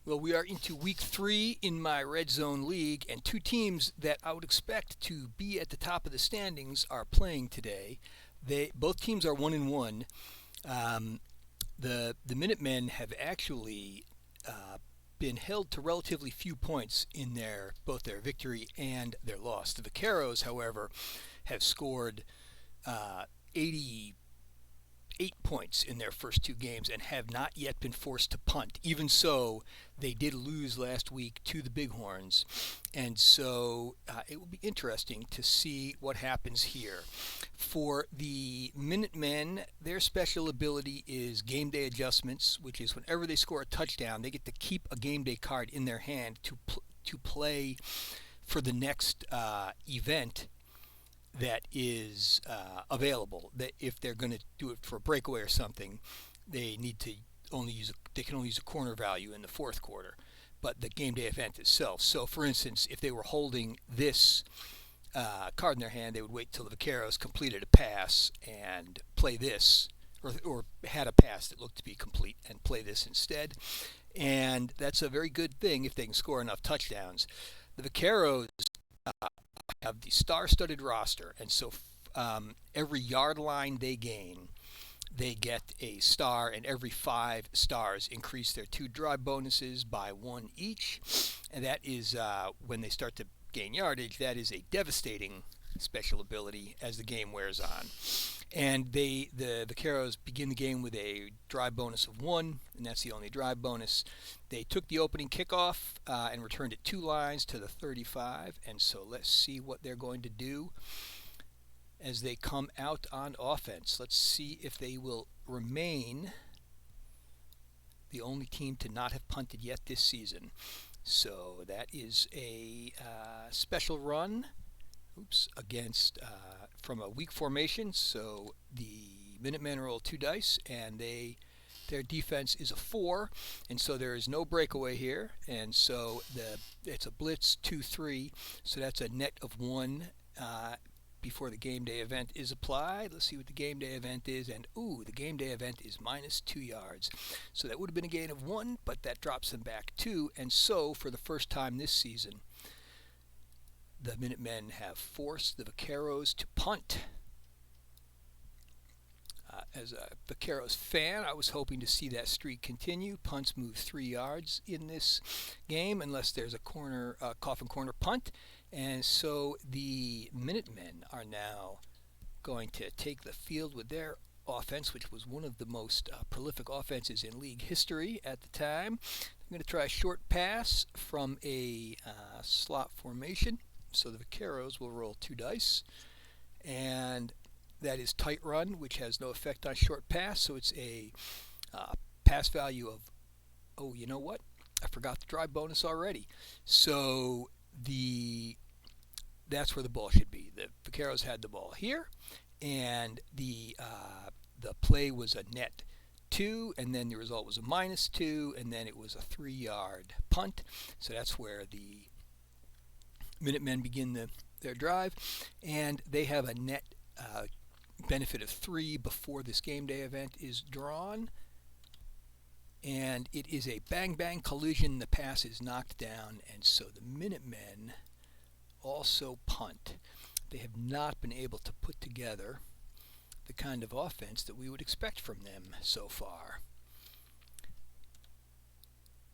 Well, we are into week 3 in my Red Zone League, and two teams that I would expect to be at the top of the standings are playing today. They both teams are 1-1. Um, the Minutemen have actually been held to relatively few points in their both their victory and their loss. The Vaqueros, however, have scored 80 8 points in their first two games and have not yet been forced to punt. Even so, they did lose last week to the Bighorns. And so it will be interesting to see what happens here. For the Minutemen, their special ability is game day adjustments, which is whenever they score a touchdown, they get to keep a game day card in their hand to play for the next event that is available. That if they're going to do it for a breakaway or something, they need to they can only use a corner value in the fourth quarter, but the game day event itself. So, for instance, if they were holding this card in their hand, they would wait till the Vaqueros completed a pass and play this, or had a pass that looked to be complete and play this instead. And that's a very good thing if they can score enough touchdowns. The Vaqueros have the star-studded roster, and so every yard line they gain, they get a star, and every 5 stars increase their 2 drive bonuses by 1 each. And that is when they start to gain yardage, that is a devastating special ability as the game wears on. And the Vaqueros begin the game with a drive bonus of 1, and that's the only drive bonus. They took the opening kickoff and returned it 2 lines to the 35, and so let's see what they're going to do as they come out on offense. Let's see if they will remain the only team to not have punted yet this season. So that is a special run. Against from a weak formation. So the Minutemen roll 2 dice, and their defense is a 4, and so there is no breakaway here, and so it's a blitz 2-3. So that's a net of 1 before the game day event is applied. Let's see what the game day event is, and the game day event is minus 2 yards. So that would have been a gain of 1, but that drops them back 2, and so for the first time this season, the Minutemen have forced the Vaqueros to punt. As a Vaqueros fan, I was hoping to see that streak continue. Punts move 3 yards in this game unless there's a coffin corner punt. And so the Minutemen are now going to take the field with their offense, which was one of the most prolific offenses in league history at the time. I'm going to try a short pass from a slot formation. So the Vaqueros will roll 2 dice, and that is tight run, which has no effect on short pass. So it's a pass value of, you know what? I forgot the drive bonus already. So that's where the ball should be. The Vaqueros had the ball here, and the play was a net 2, and then the result was a minus 2, and then it was a 3-yard punt. So that's where the Minutemen begin their drive, and they have a net benefit of 3 before this game day event is drawn. And it is a bang-bang collision. The pass is knocked down, and so the Minutemen also punt. They have not been able to put together the kind of offense that we would expect from them so far.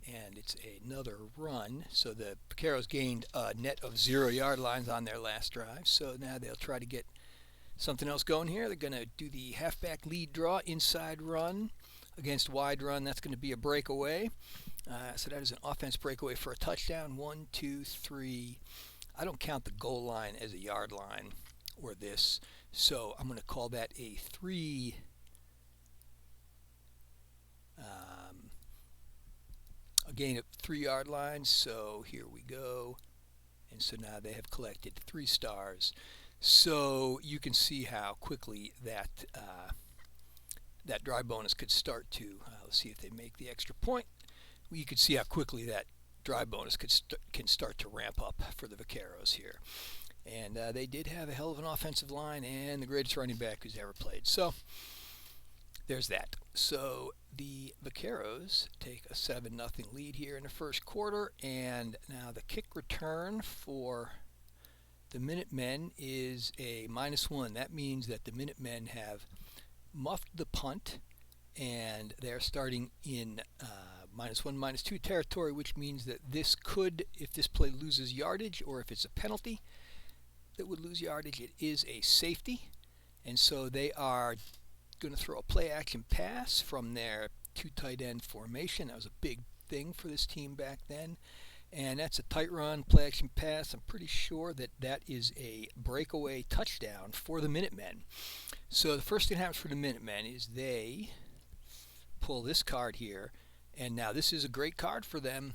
And it's another run. So the Vaqueros gained a net of 0 yard lines on their last drive. So now they'll try to get something else going here. They're going to do the halfback lead draw, inside run against wide run. That's going to be a breakaway. So that is an offense breakaway for a touchdown. 1, 2, 3. I don't count the goal line as a yard line or this. So I'm going to call that a 3. A gain of 3 yard lines. So here we go. And so now they have collected 3 stars. So you can see how quickly that drive bonus could start to, let's see if they make the extra point. You could see how quickly that drive bonus can start to ramp up for the Vaqueros here. And they did have a hell of an offensive line and the greatest running back who's ever played. So there's that. So the Vaqueros take a 7-0 lead here in the first quarter, and now the kick return for the Minutemen is a -1. That means that the Minutemen have muffed the punt, and they're starting in -1, -2 territory, which means that this could, if this play loses yardage or if it's a penalty that would lose yardage, it is a safety. And so they are going to throw a play action pass from their 2 tight end formation. That was a big thing for this team back then. And that's a tight run, play action pass. I'm pretty sure that that is a breakaway touchdown for the Minutemen. So the first thing that happens for the Minutemen is they pull this card here. And now this is a great card for them.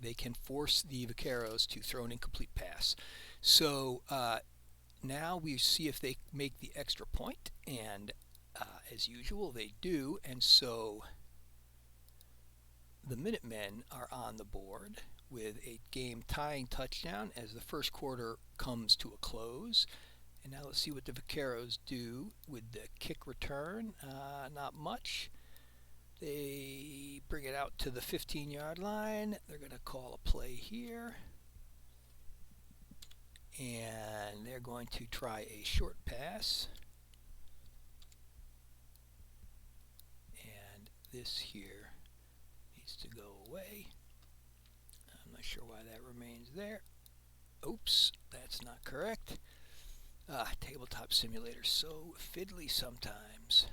They can force the Vaqueros to throw an incomplete pass. So now we see if they make the extra point, and as usual they do, and so the Minutemen are on the board with a game-tying touchdown as the first quarter comes to a close. And now let's see what the Vaqueros do with the kick return. Not much. They bring it out to the 15-yard line. They're going to call a play here. And they're going to try a short pass. And this here needs to go away. I'm not sure why that remains there. Oops, that's not correct. Tabletop Simulator, so fiddly sometimes.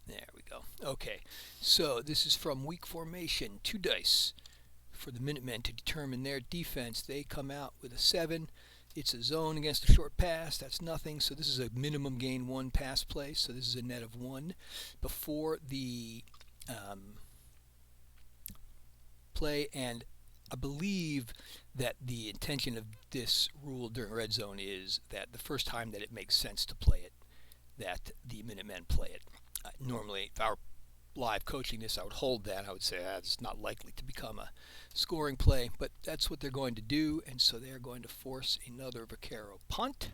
There we go. Okay, so this is from weak formation. 2 dice for the Minutemen to determine their defense. They come out with a 7. It's a zone against a short pass. That's nothing. So this is a minimum gain 1 pass play. So this is a net of 1. Before the play, and I believe that the intention of this rule during red zone is that the first time that it makes sense to play it, that the Minutemen play it. Normally, if I were live coaching this, I would hold that. I would say it's not likely to become a scoring play, but that's what they're going to do, and so they're going to force another Vaquero punt.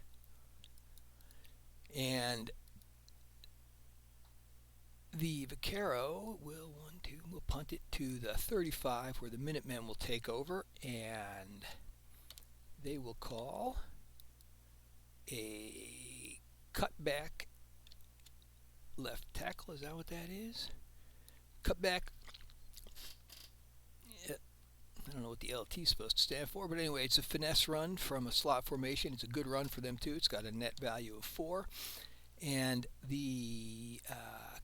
And the Vaquero will punt it to the 35, where the Minutemen will take over, and they will call a cutback left tackle. Is that what that is? Cutback. I don't know what the LT is supposed to stand for, but anyway, it's a finesse run from a slot formation. It's a good run for them too. It's got a net value of 4, and the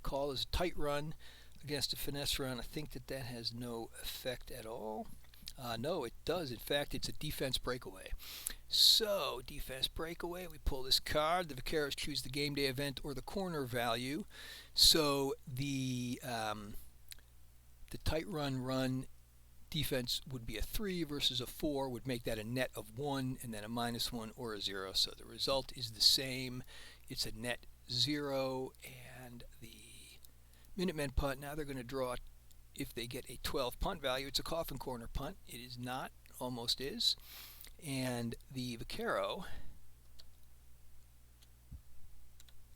call is a tight run against a finesse run. I think that has no effect at all. No, it does. In fact, it's a defense breakaway. So, defense breakaway, we pull this card. The Vaqueros choose the game day event or the corner value. So, the tight run defense would be a 3 versus a 4, would make that a net of 1, and then a -1 or a 0. So, the result is the same. It's a net 0, and the Minutemen punt, now they're going to draw, if they get a 12 punt value, it's a coffin corner punt. It is not, almost is. And the Vaquero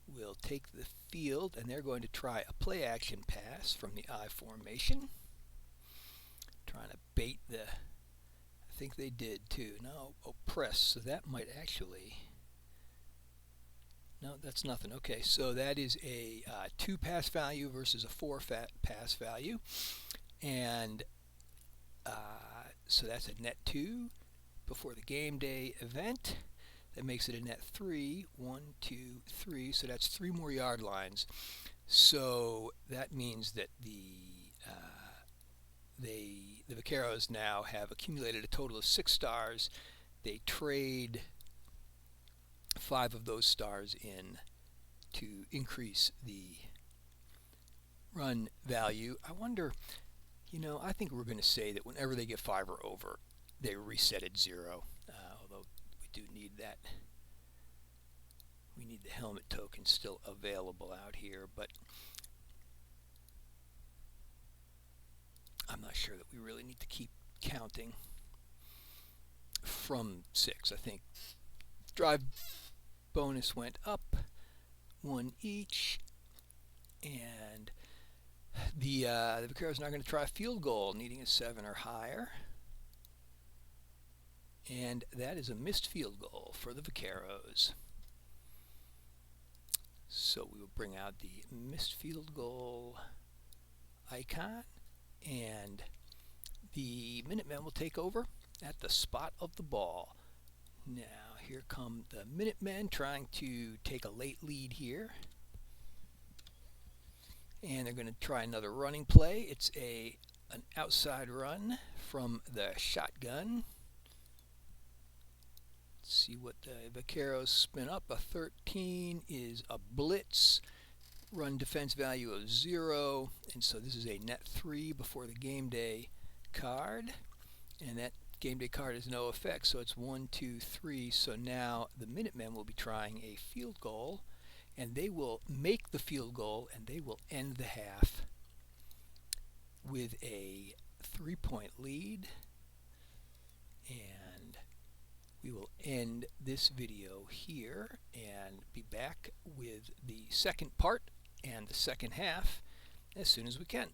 will take the field, and they're going to try a play action pass from the I formation. Trying to bait the, I think they did too. No, press. So that might actually, no, that's nothing. Okay, so that is a 2 pass value versus a 4 pass value. And so that's a net 2 before the game day event. That makes it a net 3. 1, 2, 3. So that's 3 more yard lines. So that means that the Vaqueros now have accumulated a total of 6 stars. They trade 5 of those stars in to increase the run value. I wonder, I think we're going to say that whenever they get 5 or over, they reset at 0. Although we do need that. We need the helmet token still available out here, but I'm not sure that we really need to keep counting from 6. I think drive bonus went up 1 each, and the Vaqueros are now going to try a field goal, needing a 7 or higher, and that is a missed field goal for the Vaqueros. So we will bring out the missed field goal icon, and the Minutemen will take over at the spot of the ball. Now here come the Minutemen trying to take a late lead here. And they're going to try another running play. It's an outside run from the shotgun. Let's see what the Vaqueros spin up. A 13 is a blitz. Run defense value of 0. And so this is a net 3 before the game day card. And that game day card has no effect. So it's 1, 2, 3. So now the Minutemen will be trying a field goal. And they will make the field goal, and they will end the half with a 3-point lead. And we will end this video here and be back with the second part and the second half as soon as we can.